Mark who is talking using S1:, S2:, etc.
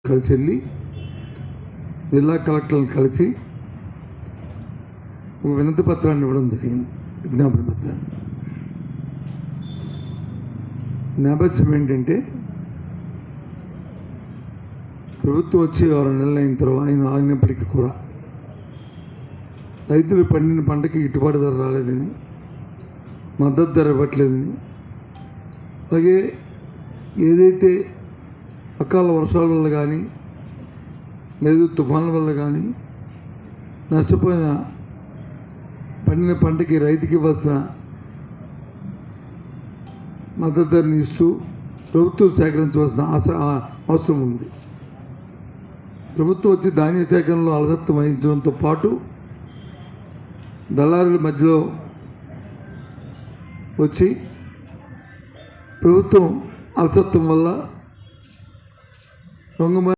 S1: కలిసి వెళ్ళి జిల్లా కలెక్టర్లను కలిసి ఒక వినతి పత్రాన్ని ఇవ్వడం జరిగింది. విజ్ఞాపన పత్రాన్ని. నేపథ్యం ఏంటంటే, ప్రభుత్వం వచ్చి 6 నెలలు అయిన తర్వాత అయినప్పటికీ కూడా రైతులు పండిన పంటకి గిట్టుబాటు ధర రాలేదని, మద్దతు ధర ఇవ్వట్లేదని, అలాగే ఏదైతే అకాల వర్షాల వల్ల కానీ లేదు తుఫాన్ల వల్ల కానీ నష్టపోయిన పండిన పంటకి రైతుకి ఇవ్వాల్సిన మద్దతు ధరని ఇస్తూ ప్రభుత్వం సేకరించవలసిన అవసరం ఉంది. ప్రభుత్వం వచ్చి ధాన్య సేకరణలో అలసత్వం వహించడంతో పాటు దళారుల మధ్యలో వచ్చి ప్రభుత్వం అలసత్వం వల్ల